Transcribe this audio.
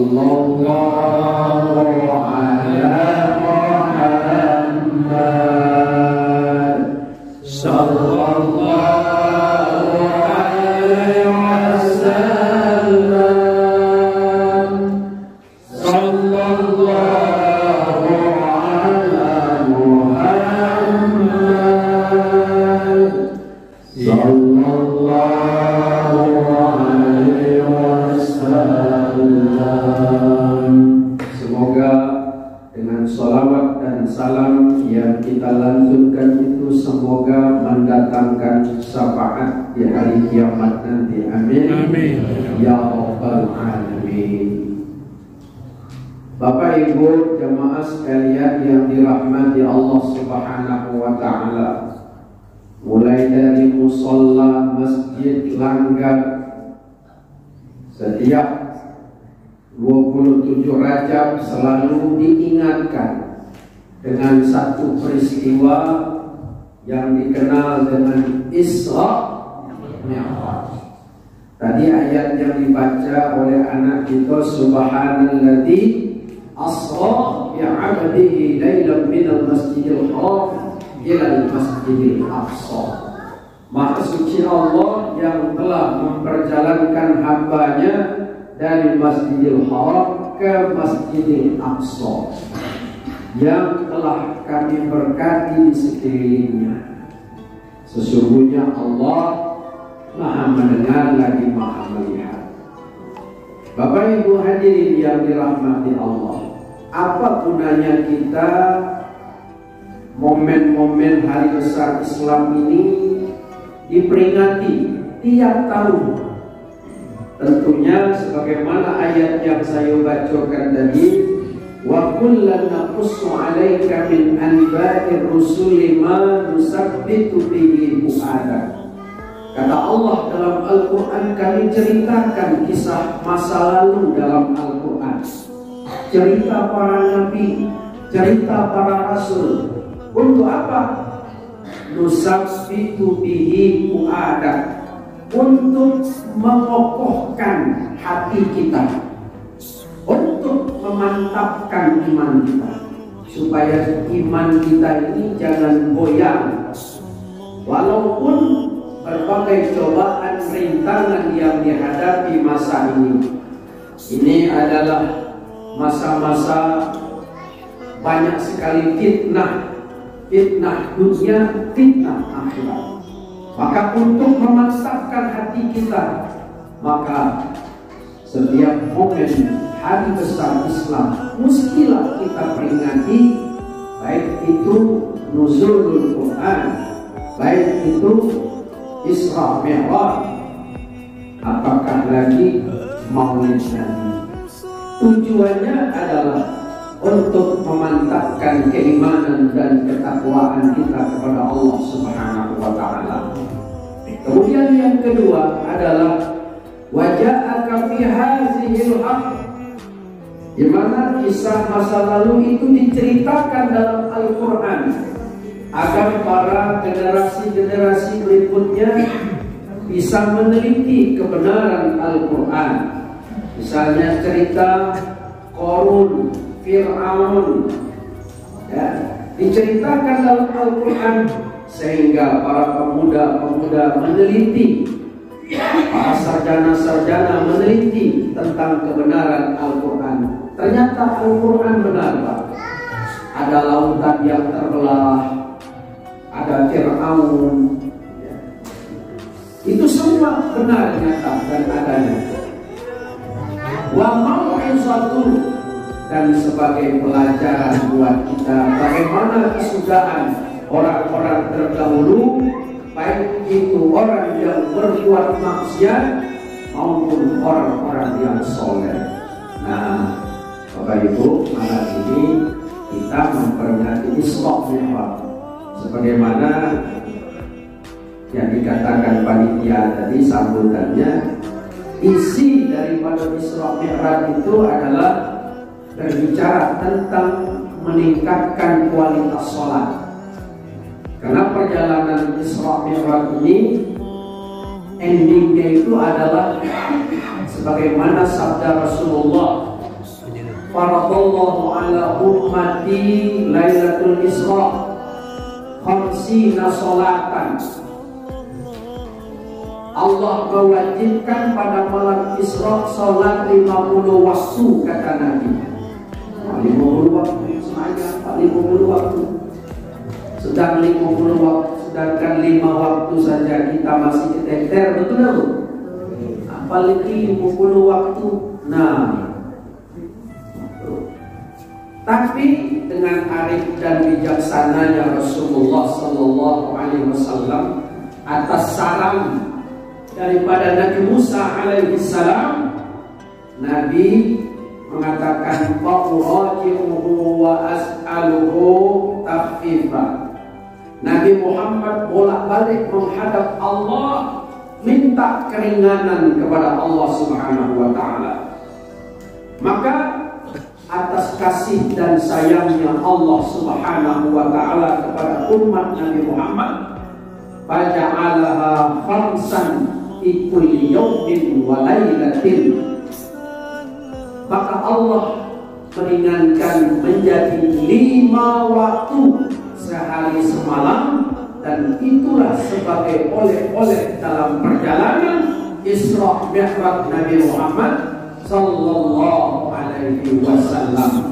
Sallallahu ala Muhammad. Sallallahu alaihi wasallam. Sallallahu ala Muhammad. Sallallahu alaihi wasallam. Semoga dengan sholawat dan salam yang kita lantunkan itu semoga mendatangkan syafaat di hari kiamat nanti. Amin. Amin. Ya Rabbal Alamin. Bapak Ibu jamaah sekalian yang dirahmati Allah Subhanahu wa Ta'ala, mulai dari musola Masjid Langgar setiap 27 Rajab selalu diingatkan dengan satu peristiwa yang dikenal dengan Isra Mi'raj. Tadi ayat yang dibaca oleh anak kita, Subhanalladzi asra bi'abdihi lailan minal masjidil haram ilal masjidil aqsa. Maha suci Allah yang telah memperjalankan hambanya dari Masjidil Haram ke Masjidil Aqsa, yang telah kami berkati di sekelilingnya. Sesungguhnya Allah Maha mendengar lagi Maha melihat. Bapak Ibu hadirin yang dirahmati Allah, apa gunanya kita momen-momen hari besar Islam ini diperingati tiap tahun? Tentunya sebagaimana ayat yang saya bacakan tadi, wa kullan naqussu 'alaika min anba'ir rusuli ma nusabbitu bihi fu'adak. Kata Allah dalam Al-Quran, kami ceritakan kisah masa lalu dalam Al-Quran, cerita para nabi, cerita para rasul. Untuk apa? Nusabbitu bihi fu'adak, untuk mengokohkan hati kita, untuk memantapkan iman kita, supaya iman kita ini jangan goyang walaupun berbagai cobaan rintangan yang dihadapi masa ini. Ini adalah masa-masa banyak sekali fitnah, fitnah dunia, fitnah akhirat. Maka untuk memantapkan hati kita, maka setiap momen hari besar Islam mestilah kita peringati, baik itu nuzulul Quran, baik itu Isra Mi'raj, apakah lagi Maulid Nabi. Tujuannya adalah untuk memantapkan keimanan dan ketakwaan kita kepada Allah Subhanahu wa Ta'ala. Kemudian yang kedua adalah waja'aka fi hazihil haq, di mana kisah masa lalu itu diceritakan dalam Al-Quran agar para generasi-generasi berikutnya bisa meneliti kebenaran Al-Quran. Misalnya cerita Qarun, Fir'aun, ya, diceritakan dalam Al-Quran sehingga para pemuda-pemuda meneliti, para sarjana-sarjana meneliti tentang kebenaran Al-Quran. Ternyata Al-Quran benar, Pak. Ada lautan yang terbelah, ada Fir'aun, ya. Itu semua benar nyata dan adanya. Wa mau'izatu, dan sebagai pelajaran buat kita bagaimana kesudahan orang-orang terdahulu, baik itu orang yang berbuat maksiat maupun orang-orang yang soleh. Nah, Bapak Ibu, malam ini kita memperingati Isra Mi'raj sebagaimana yang dikatakan panitia tadi sambutannya. Isi daripada Isra Mi'raj itu adalah berbicara tentang meningkatkan kualitas sholat. Karena perjalanan Isra Mi'raj ini endingnya itu adalah sebagaimana sabda Rasulullah faradallahu ala ummati lailatul isra khamsina sholatan. Allah mewajibkan pada malam Isra sholat 50 waktu, kata Nabi. 50 waktu semuanya, 50 waktu. Sedang 50 waktu, sedangkan 5 waktu saja kita masih keteter, betul tak? Apalagi 50 waktu. Nah, tapi dengan arif dan bijaksananya Rasulullah Sallallahu Alaihi Wasallam atas saran daripada Nabi Musa alaihi salam, Nabi mengatakan fa'uraji'uhu wa as'aluhu takhfifa. Nabi Muhammad bolak-balik menghadap Allah, minta keringanan kepada Allah Subhanahu wa taala. Maka atas kasih dan sayangnya Allah Subhanahu wa taala kepada umat Nabi Muhammad, faja'alaha khamsan fi kulli yawmin wa lailatin, maka Allah meringankan menjadi 5 waktu sehari semalam, dan itulah sebagai oleh-oleh dalam perjalanan Isra Mi'raj Nabi Muhammad Sallallahu Alaihi Wasallam.